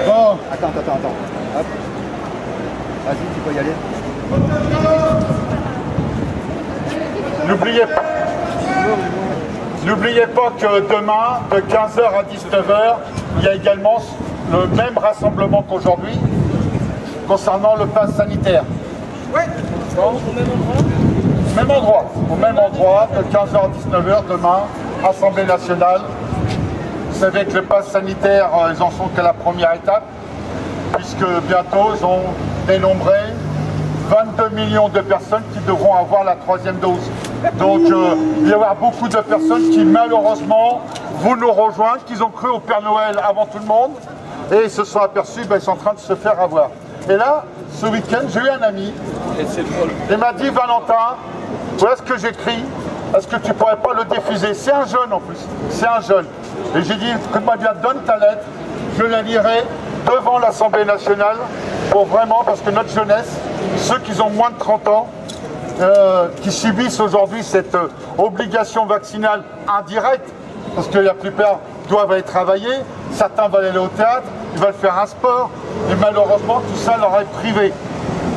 Bon. Attends. Hop. Vas-y, tu peux y aller. N'oubliez pas que demain, de 15h à 19h, il y a également le même rassemblement qu'aujourd'hui concernant le pass sanitaire. Oui. Au même endroit, de 15h à 19h demain, Assemblée nationale. Vous savez que le pass sanitaire, ils en sont qu'à la première étape, puisque bientôt ils ont dénombré 22 millions de personnes qui devront avoir la 3e dose. Donc il va y avoir beaucoup de personnes qui malheureusement vont nous rejoindre, qui ont cru au Père Noël avant tout le monde, et ils se sont aperçus qu'ils sont en train de se faire avoir. Et là, ce week-end, j'ai eu un ami, il m'a dit, Valentin, voilà ce que j'écris, est-ce que tu pourrais pas le diffuser? C'est un jeune en plus, c'est un jeune. Et j'ai dit, écoute-moi bien, donne ta lettre, je la lirai devant l'Assemblée nationale, pour vraiment, parce que notre jeunesse, ceux qui ont moins de 30 ans, qui subissent aujourd'hui cette obligation vaccinale indirecte, parce que la plupart doivent aller travailler, certains veulent aller au théâtre, ils veulent faire un sport, et malheureusement tout ça leur est privé.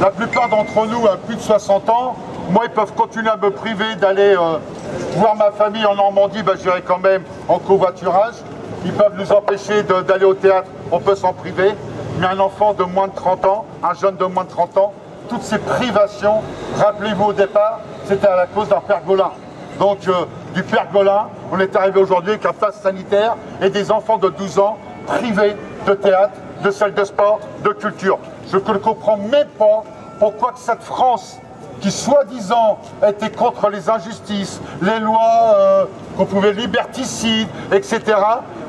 La plupart d'entre nous, à plus de 60 ans, moi ils peuvent continuer à me priver d'aller voir ma famille en Normandie, ben, j'irai quand même en covoiturage. Ils peuvent nous empêcher d'aller au théâtre, on peut s'en priver, mais un enfant de moins de 30 ans, un jeune de moins de 30 ans, toutes ces privations, rappelez-vous au départ, c'était à la cause d'un pergolin. Donc du pergolin, on est arrivé aujourd'hui avec un pass sanitaire et des enfants de 12 ans privés de théâtre, de salles de sport, de culture. Je ne comprends même pas pourquoi que cette France, qui soi-disant était contre les injustices, les lois qu'on pouvait liberticides, etc.,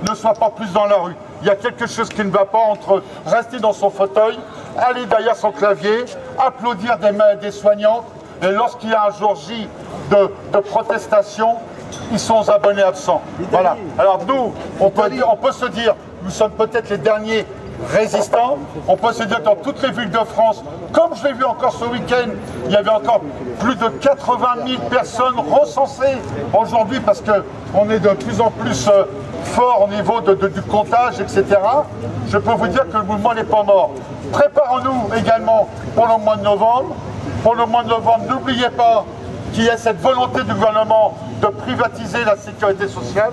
ne soit pas plus dans la rue. Il y a quelque chose qui ne va pas entre rester dans son fauteuil, aller derrière son clavier, applaudir des soignantes, et lorsqu'il y a un jour J de protestation, ils sont aux abonnés absents. Voilà. Alors nous, on peut se dire, nous sommes peut-être les derniers résistants, on peut se dire que dans toutes les villes de France, comme je l'ai vu encore ce week-end, il y avait encore plus de 80 000 personnes recensées aujourd'hui, parce qu'on est de plus en plus fort au niveau du comptage, etc. Je peux vous dire que le mouvement n'est pas mort. Préparons-nous également pour le mois de novembre. Pour le mois de novembre, n'oubliez pas qu'il y a cette volonté du gouvernement de privatiser la sécurité sociale,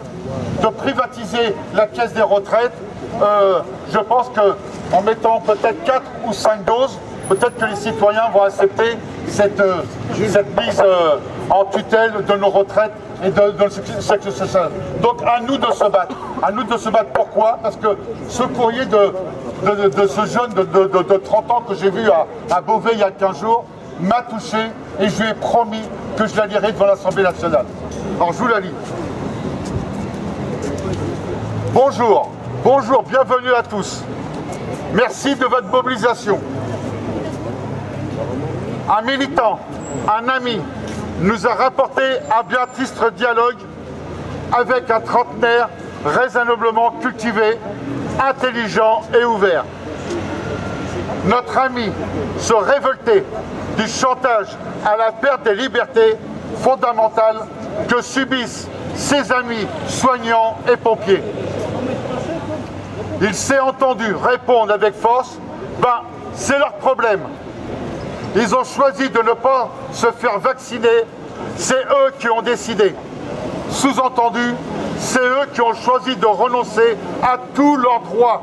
de privatiser la caisse des retraites. Je pense qu'en mettant peut-être 4 ou 5 doses, peut-être que les citoyens vont accepter cette mise en tutelle de nos retraites et de sécurité sociale. Donc à nous de se battre. À nous de se battre. Pourquoi? Parce que ce courrier de ce jeune de 30 ans que j'ai vu à Beauvais il y a 15 jours m'a touché et je lui ai promis que je la lirai devant l'Assemblée nationale. Alors je vous la lis. Bonjour, bienvenue à tous. Merci de votre mobilisation. Un militant, un ami, nous a rapporté un bien triste dialogue avec un trentenaire raisonnablement cultivé, intelligent et ouvert. Notre ami se révoltait du chantage à la perte des libertés fondamentales que subissent ses amis soignants et pompiers. Il s'est entendu répondre avec force, ben c'est leur problème. Ils ont choisi de ne pas se faire vacciner, c'est eux qui ont décidé. Sous-entendu, c'est eux qui ont choisi de renoncer à tous leurs droits,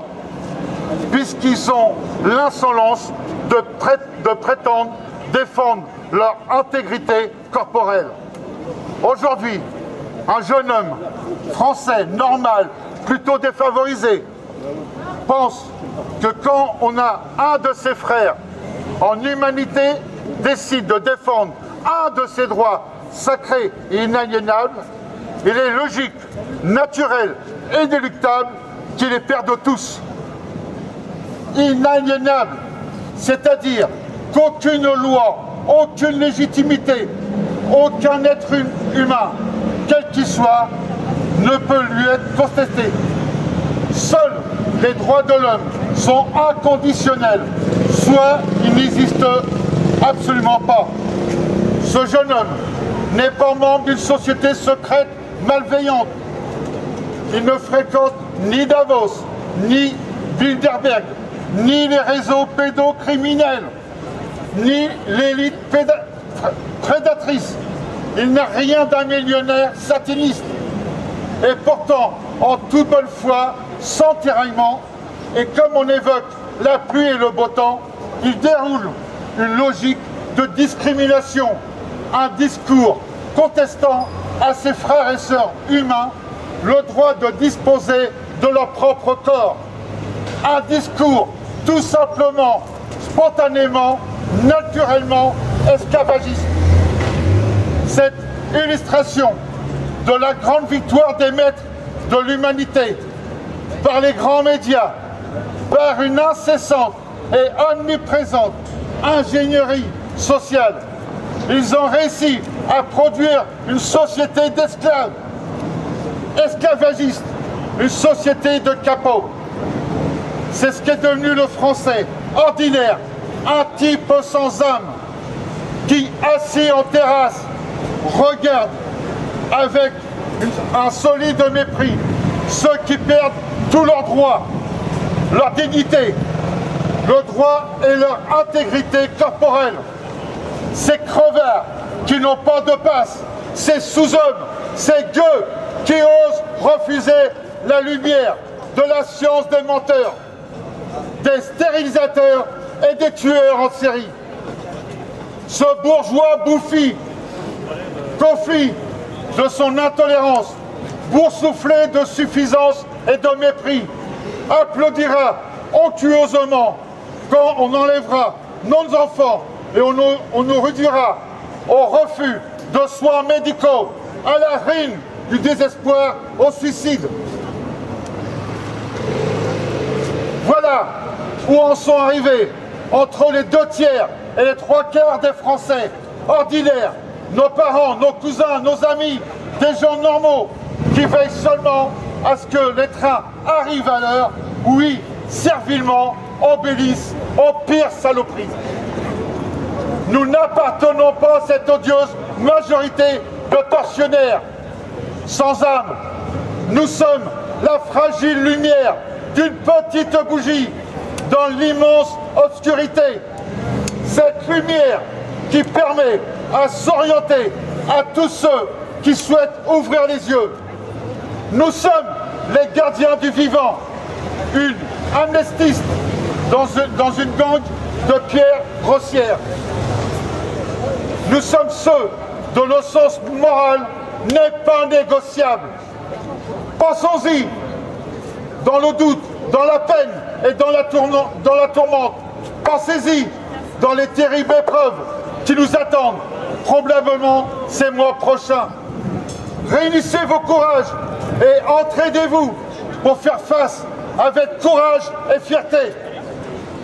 puisqu'ils ont l'insolence de prétendre défendre leur intégrité corporelle. Aujourd'hui, un jeune homme français, normal, plutôt défavorisé, pense que quand on a un de ses frères en humanité décide de défendre un de ses droits sacrés et inaliénables, il est logique, naturel et inéluctable qu'il les perde tous. Inaliénable, c'est-à-dire qu'aucune loi, aucune légitimité, aucun être humain, quel qu'il soit, ne peut lui être contesté. Seuls les droits de l'homme sont inconditionnels, soit ils n'existent absolument pas. Ce jeune homme n'est pas membre d'une société secrète malveillante. Il ne fréquente ni Davos, ni Bilderberg, ni les réseaux pédocriminels, ni l'élite prédatrice. Il n'a rien d'un millionnaire satiniste. Et pourtant, en toute bonne foi, sans tiraillement, et comme on évoque la pluie et le beau temps, il déroule une logique de discrimination, un discours contestant à ses frères et sœurs humains le droit de disposer de leur propre corps. Un discours tout simplement, spontanément, naturellement esclavagiste. Cette illustration de la grande victoire des maîtres de l'humanité par les grands médias, par une incessante et omniprésente ingénierie sociale. Ils ont réussi à produire une société d'esclaves, esclavagistes, une société de capots. C'est ce qu'est devenu le Français, ordinaire, un type sans âme, qui, assis en terrasse, regarde avec un solide mépris ceux qui perdent tous leurs droits, leur dignité, le droit et leur intégrité corporelle. Ces crevards qui n'ont pas de passe, ces sous-hommes, ces gueux qui osent refuser la lumière de la science des menteurs, des stérilisateurs et des tueurs en série. Ce bourgeois bouffi, conflit de son intolérance, boursouflé de suffisance et de mépris, applaudira onctueusement quand on enlèvera nos enfants et on nous réduira au refus de soins médicaux, à la ruine, du désespoir, au suicide. Voilà où en sont arrivés, entre les 2/3 et les 3/4 des Français ordinaires, nos parents, nos cousins, nos amis, des gens normaux qui veillent seulement à ce que les trains arrivent à l'heure, oui, servilement, obéissent aux pires saloperies. Nous n'appartenons pas à cette odieuse majorité de tortionnaires sans âme. Nous sommes la fragile lumière d'une petite bougie dans l'immense obscurité. Cette lumière qui permet à s'orienter à tous ceux qui souhaitent ouvrir les yeux. Nous sommes les gardiens du vivant, une amnestiste dans une gangue de pierres grossières. Nous sommes ceux dont le sens moral n'est pas négociable. Pensons-y, dans le doute, dans la peine et dans la tourmente. Pensez-y, dans les terribles épreuves qui nous attendent, probablement ces mois prochains. Réunissez vos courages et entraidez-vous pour faire face avec courage et fierté.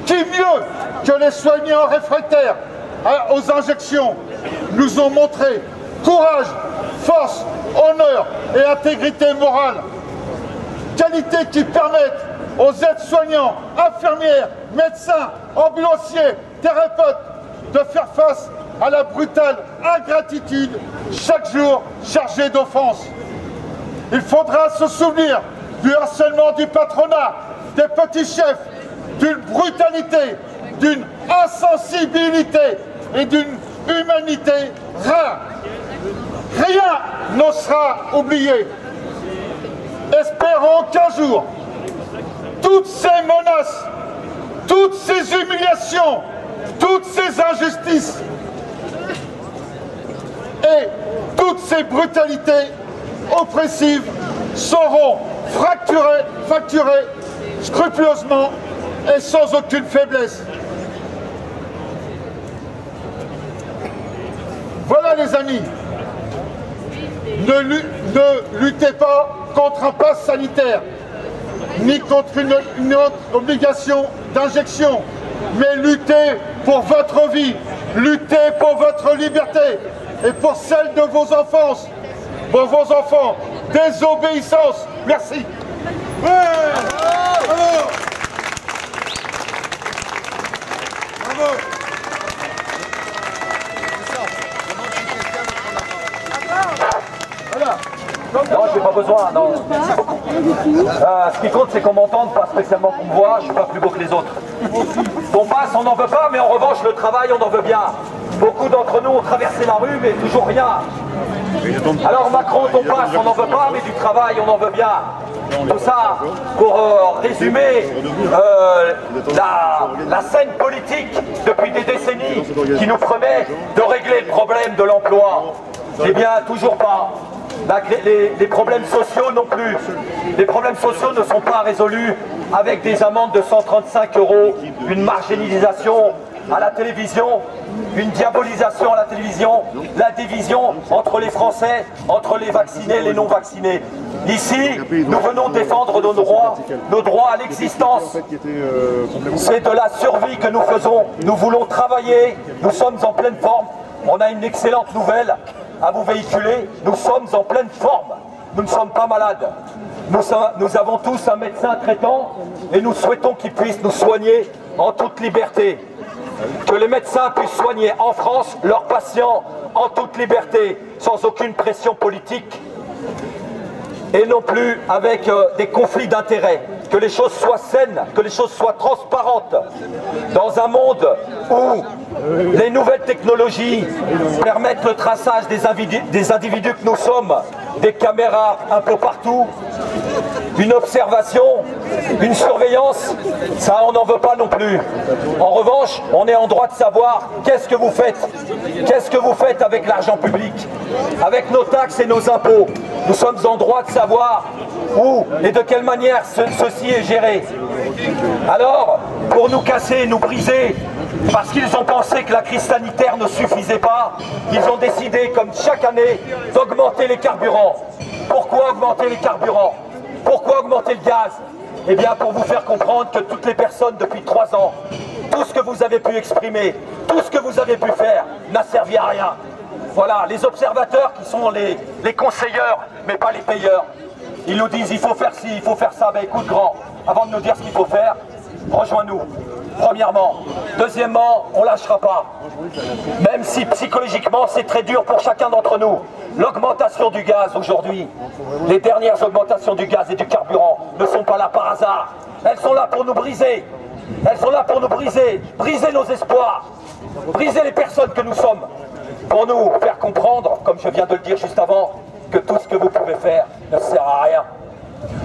Qui mieux que les soignants réfractaires aux injections nous ont montré courage, force, honneur et intégrité morale. Qualités qui permettent aux aides-soignants, infirmières, médecins, ambulanciers, thérapeutes de faire face à la brutale ingratitude chaque jour chargée d'offenses. Il faudra se souvenir du harcèlement du patronat, des petits chefs, d'une brutalité, d'une insensibilité et d'une humanité rare. Rien ne sera oublié. Espérons qu'un jour, toutes ces menaces, toutes ces humiliations, toutes ces injustices et toutes ces brutalités oppressives seront fracturées scrupuleusement et sans aucune faiblesse. Voilà les amis, ne luttez pas contre un pass sanitaire, ni contre une autre obligation d'injection, mais luttez pour votre vie, luttez pour votre liberté et pour celle de vos enfants. Pour vos enfants, désobéissance. Merci. Ouais. Bravo. Bravo. Voilà. j'ai pas besoin, non. Merci beaucoup. Ce qui compte, c'est qu'on m'entende, pas spécialement qu'on me voit, je suis pas plus beau que les autres. On passe, on n'en veut pas, mais en revanche, le travail, on en veut bien. Beaucoup d'entre nous ont traversé la rue, mais toujours rien. Alors Macron, on passe, on n'en veut pas, mais du travail, on en veut bien. Tout ça pour résumer la scène politique depuis des décennies qui nous promet de régler le problème de l'emploi. Eh bien, toujours pas. Les problèmes sociaux non plus. Les problèmes sociaux ne sont pas résolus avec des amendes de 135 €, une marginalisation à la télévision, une diabolisation à la télévision, la division entre les Français, entre les vaccinés et les non-vaccinés. Ici, nous venons défendre nos droits à l'existence. C'est de la survie que nous faisons. Nous voulons travailler, nous sommes en pleine forme. On a une excellente nouvelle à vous véhiculer, nous sommes en pleine forme. Nous ne sommes pas malades. Nous avons tous un médecin traitant et nous souhaitons qu'il puisse nous soigner en toute liberté. Que les médecins puissent soigner en France leurs patients en toute liberté, sans aucune pression politique et non plus avec des conflits d'intérêts. Que les choses soient saines, que les choses soient transparentes. Dans un monde où les nouvelles technologies permettent le traçage des individus que nous sommes, des caméras un peu partout, une observation, une surveillance, ça on n'en veut pas non plus. En revanche, on est en droit de savoir qu'est-ce que vous faites. Qu'est-ce que vous faites avec l'argent public, avec nos taxes et nos impôts. Nous sommes en droit de savoir où et de quelle manière ceci est géré. Alors, pour nous casser, nous briser, parce qu'ils ont pensé que la crise sanitaire ne suffisait pas, ils ont décidé, comme chaque année, d'augmenter les carburants. Pourquoi augmenter les carburants? Pourquoi augmenter le gaz? Eh bien, pour vous faire comprendre que toutes les personnes depuis 3 ans, tout ce que vous avez pu exprimer, tout ce que vous avez pu faire, n'a servi à rien. Voilà, les observateurs qui sont les conseilleurs, mais pas les payeurs. Ils nous disent il faut faire ci, il faut faire ça. Ben écoute grand, avant de nous dire ce qu'il faut faire, rejoins-nous. Premièrement. Deuxièmement, on ne lâchera pas. Même si psychologiquement c'est très dur pour chacun d'entre nous. L'augmentation du gaz aujourd'hui, les dernières augmentations du gaz et du carburant ne sont pas là par hasard. Elles sont là pour nous briser. Elles sont là pour nous briser. Briser nos espoirs. Briser les personnes que nous sommes. Pour nous faire comprendre, comme je viens de le dire juste avant, que tout ce que vous pouvez faire ne sert à rien.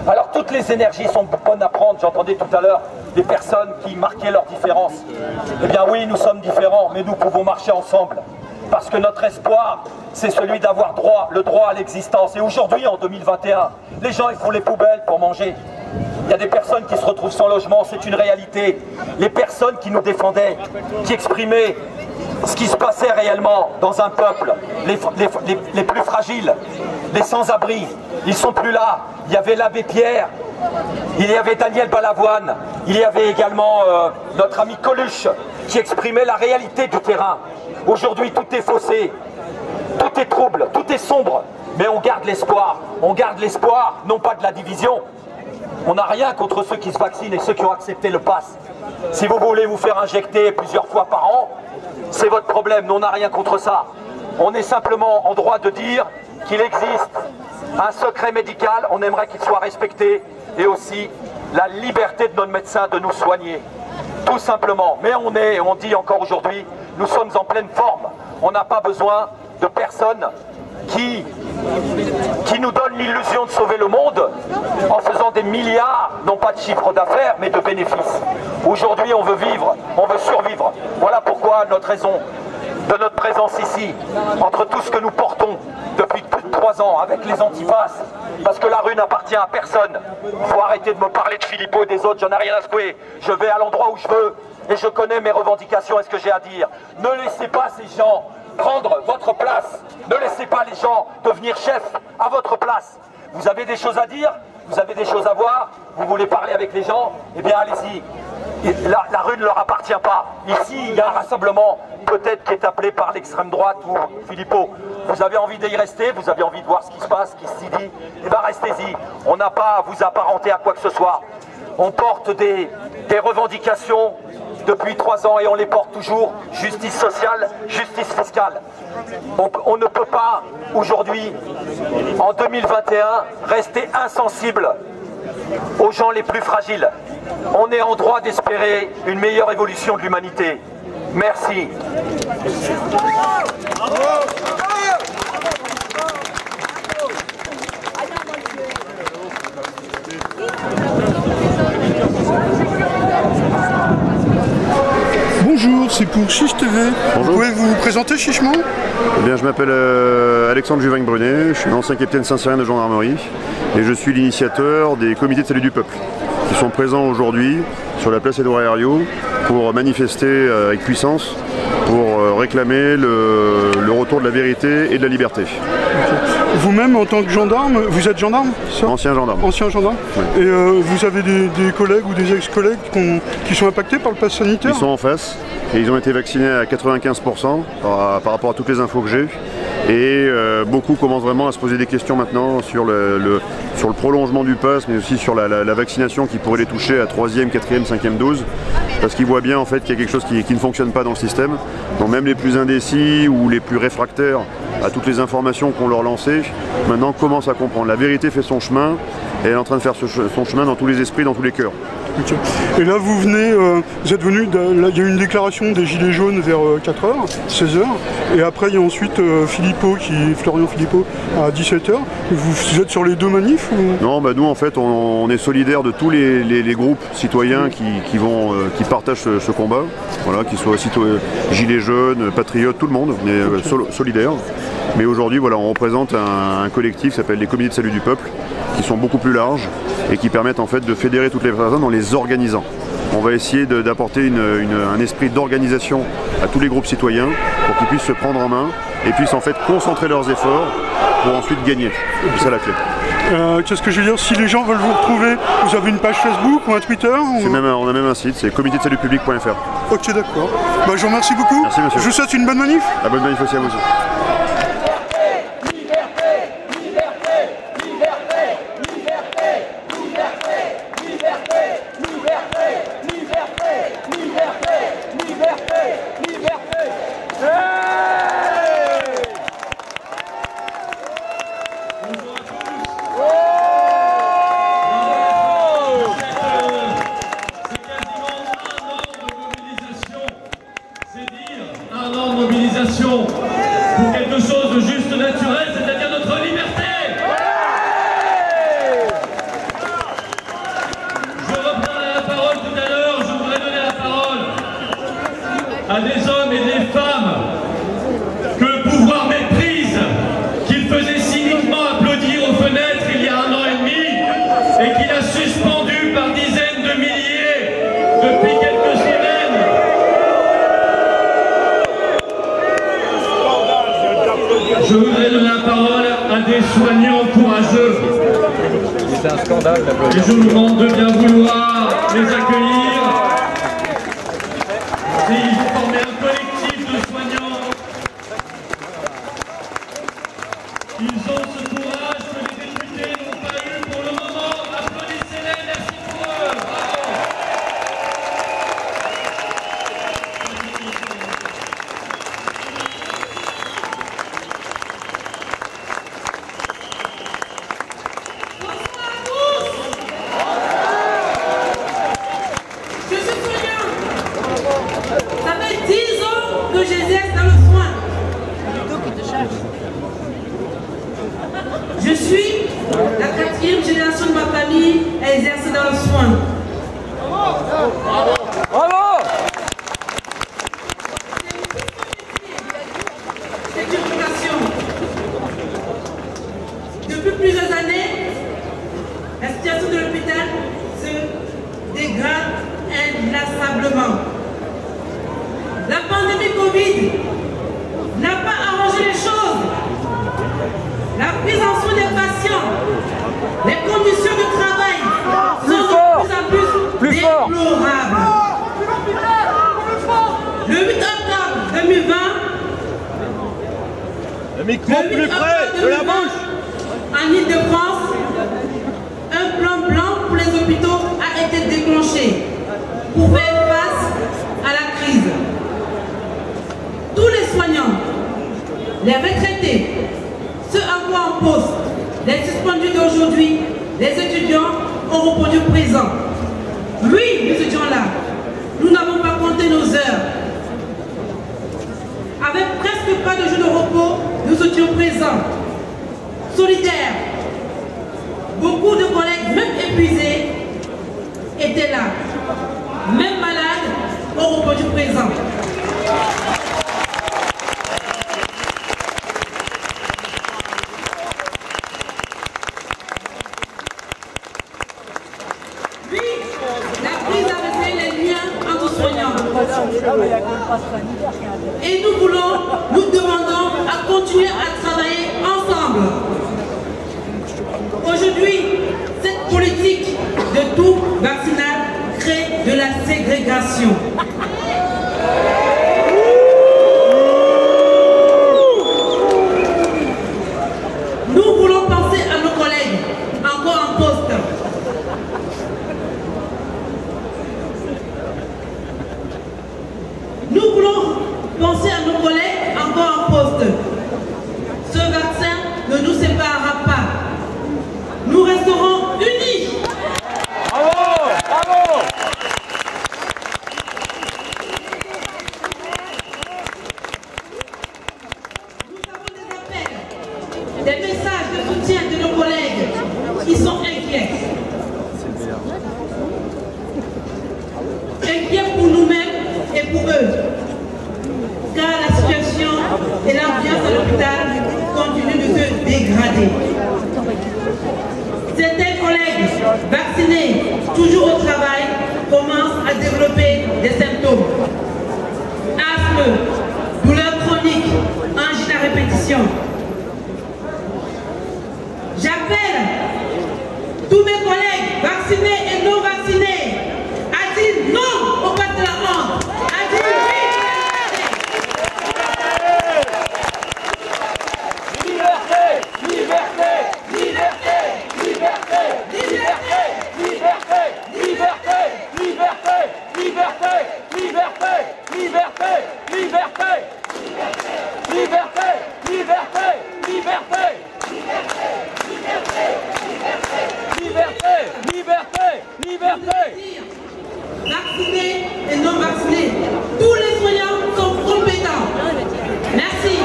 Alors toutes les énergies sont bonnes à prendre. J'entendais tout à l'heure des personnes qui marquaient leurs différences. Eh bien oui, nous sommes différents, mais nous pouvons marcher ensemble. Parce que notre espoir, c'est celui d'avoir le droit à l'existence. Et aujourd'hui, en 2021, les gens ils font les poubelles pour manger. Il y a des personnes qui se retrouvent sans logement, c'est une réalité. Les personnes qui nous défendaient, qui exprimaient ce qui se passait réellement dans un peuple, les plus fragiles, les sans-abri, ils ne sont plus là. Il y avait l'abbé Pierre, il y avait Daniel Balavoine, il y avait également notre ami Coluche qui exprimait la réalité du terrain. Aujourd'hui, tout est faussé, tout est trouble, tout est sombre, mais on garde l'espoir. On garde l'espoir, non pas de la division. On n'a rien contre ceux qui se vaccinent et ceux qui ont accepté le pass. Si vous voulez vous faire injecter plusieurs fois par an, c'est votre problème, nous on n'a rien contre ça. On est simplement en droit de dire qu'il existe un secret médical, on aimerait qu'il soit respecté, et aussi la liberté de notre médecin de nous soigner. Tout simplement. Mais on dit encore aujourd'hui, nous sommes en pleine forme. On n'a pas besoin de personnes qui nous donnent l'illusion de sauver le monde en faisant des milliards, non pas de chiffre d'affaires, mais de bénéfices. Aujourd'hui, on veut vivre, on veut survivre. Voilà pourquoi notre raison de notre présence ici, entre tout ce que nous portons depuis plus de 3 ans avec les antipasses, parce que la rue n'appartient à personne. Il faut arrêter de me parler de Philippot et des autres, j'en ai rien à secouer. Je vais à l'endroit où je veux et je connais mes revendications et ce que j'ai à dire. Ne laissez pas ces gens prendre votre place. Ne laissez pas les gens devenir chefs à votre place. Vous avez des choses à dire, vous avez des choses à voir, vous voulez parler avec les gens, eh bien allez-y. La rue ne leur appartient pas. Ici, il y a un rassemblement, peut-être qui est appelé par l'extrême droite ou Philippot. Vous avez envie d'y rester, vous avez envie de voir ce qui se passe, ce qui s'y dit, eh bien restez-y. On n'a pas à vous apparenter à quoi que ce soit. On porte des revendications depuis 3 ans et on les porte toujours. Justice sociale, justice fiscale. On ne peut pas aujourd'hui, en 2021, rester insensible aux gens les plus fragiles. On est en droit d'espérer une meilleure évolution de l'humanité. Merci. Bonjour, c'est pour Chiche TV. Bonjour. Vous pouvez vous présenter chichement? Eh bien, je m'appelle Alexandre Juvagne-Brunet, je suis l'ancien capitaine Saint-Cyrien de gendarmerie et je suis l'initiateur des comités de salut du peuple qui sont présents aujourd'hui sur la place Édouard Herriot pour manifester avec puissance, pour réclamer le retour de la vérité et de la liberté. Okay. Vous-même, en tant que gendarme, vous êtes gendarme, ça? Ancien gendarme. Ancien gendarme. Oui. Et vous avez des collègues ou des ex-collègues qui sont impactés par le pass sanitaire? Ils sont en face et ils ont été vaccinés à 95% par rapport à toutes les infos que j'ai. Et beaucoup commencent vraiment à se poser des questions maintenant sur le prolongement du pass, mais aussi sur la vaccination qui pourrait les toucher à 3e, 4e, 5e dose, parce qu'ils voient bien en fait qu'il y a quelque chose qui ne fonctionne pas dans le système. Donc même les plus indécis ou les plus réfractaires à toutes les informations qu'on leur lançait, maintenant commencent à comprendre. La vérité fait son chemin, et elle est en train de faire son chemin dans tous les esprits, dans tous les cœurs. Okay. Et là vous venez, vous êtes venu, il y a eu une déclaration des Gilets jaunes vers 4h, 16h, et après il y a ensuite Florian Philippot à 17h. Vous êtes sur les deux manifs ou... Non, bah nous en fait on est solidaires de tous les groupes citoyens qui partagent ce combat, voilà, qu'ils soient Gilets jaunes, patriotes, tout le monde, on est solidaires. Mais aujourd'hui voilà, on représente un collectif qui s'appelle les comités de salut du peuple, qui sont beaucoup plus larges et qui permettent en fait de fédérer toutes les personnes en les organisant. On va essayer d'apporter un esprit d'organisation à tous les groupes citoyens pour qu'ils puissent se prendre en main et puissent en fait concentrer leurs efforts pour ensuite gagner. C'est ça la clé. Qu'est-ce que je veux dire, si les gens veulent vous retrouver, vous avez une page Facebook ou un Twitter ou... On a même un site, c'est comitédesalutpublic.fr. Ok, d'accord. Bah, je vous remercie beaucoup. Merci monsieur. Je vous souhaite une bonne manif. La bonne manif aussi à vous aussi. Mobilisation pour quelque chose de juste naturel, c'est-à-dire notre liberté. Je reprends la parole tout à l'heure, je voudrais donner la parole à des hommes et des femmes que le pouvoir méprise, qu'il faisait cyniquement applaudir aux fenêtres il y a 1 an et demi et qu'il a suspendu par dizaines de milliers depuis quelques semaines. Je voudrais donner la parole à des soignants courageux. C'est un scandale d'applaudir. Et je vous demande de bien vouloir les accueillir. Et il faut former un collectif de soignants. Ils ont ce courage que les députés n'ont pas eu pour le moment. Applaudissez-les, merci pour eux. Bravo. Ça fait 10 ans que j'exerce dans le soin. Je suis la 4e génération de ma famille à exercer dans le soin. Bravo! C'est une vocation. Depuis plusieurs années, la situation de l'hôpital se dégrade inlassablement. La pandémie Covid n'a pas arrangé les choses. La prise en soin des patients, les conditions de travail sont de plus en plus déplorables. Le 8 octobre 2020, en Île-de-France, un plan blanc pour les hôpitaux a été déclenché pour faire face les retraités, ceux encore en poste, les suspendus d'aujourd'hui, les étudiants ont répondu présent. Oui, nous étions là. Nous n'avons pas compté nos heures. Avec presque pas de jours de repos, nous étions présents, solidaires. Beaucoup de collègues, même épuisés, étaient là. Même malades, ont répondu présent. Oui, la crise a fait les liens entre soignants. Et nous demandons à continuer à travailler ensemble. Aujourd'hui, cette politique de tout vaccinal crée de la ségrégation. Nous voulons penser à nos collègues encore en poste. Nous voulons penser à nos collègues encore en poste. Ce vaccin ne nous séparera pas. Nous resterons unis. Bravo, bravo. Nous avons des appels, des messages de soutien de nos collègues qui sont inquiets. Inquiets pour nous-mêmes et pour eux. Car la situation et l'ambiance à l'hôpital continuent de se dégrader. Certains collègues vaccinés, toujours au travail, commencent à développer des symptômes. Asthme, douleurs chroniques, angine à répétition. J'appelle tous mes collègues vaccinés et non vaccinés à dire non au pass de la honte, à dire oui Liberté, liberté, liberté, liberté, liberté, liberté, liberté, liberté, liberté, liberté, liberté, liberté, liberté, liberté, liberté, liberté, liberté. Vaccinés et non vaccinés, tous les soignants sont compétents. Merci.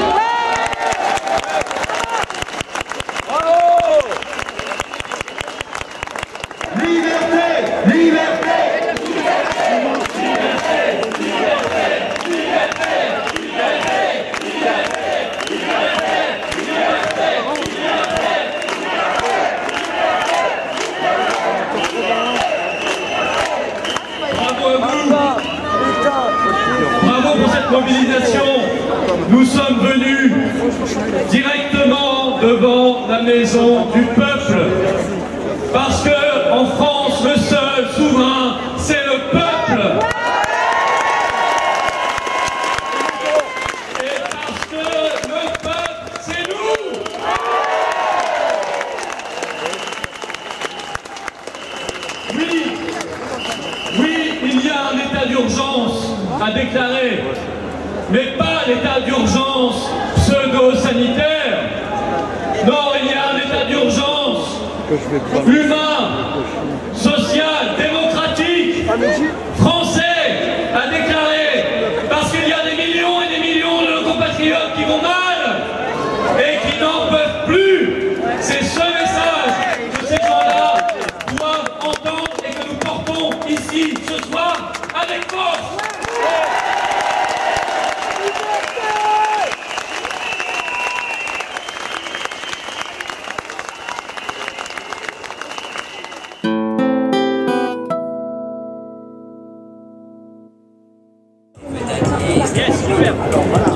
Bravo. Liberté, liberté. Bravo pour cette mobilisation. Nous sommes venus directement devant la maison du peuple. Parce que en France, le seul souverain, c'est le peuple. Et parce que le peuple, c'est nous. Oui, il y a un état d'urgence à déclarer, mais pas l'état d'urgence pseudo-sanitaire. Non, il y a un état d'urgence humain, social, démocratique, français à déclarer, parce qu'il y a des millions et des millions de nos compatriotes qui vont mal et qui n'en peuvent plus. C'est ce message que ces gens-là doivent entendre et que nous portons ici ce soir avec force. Yes, super.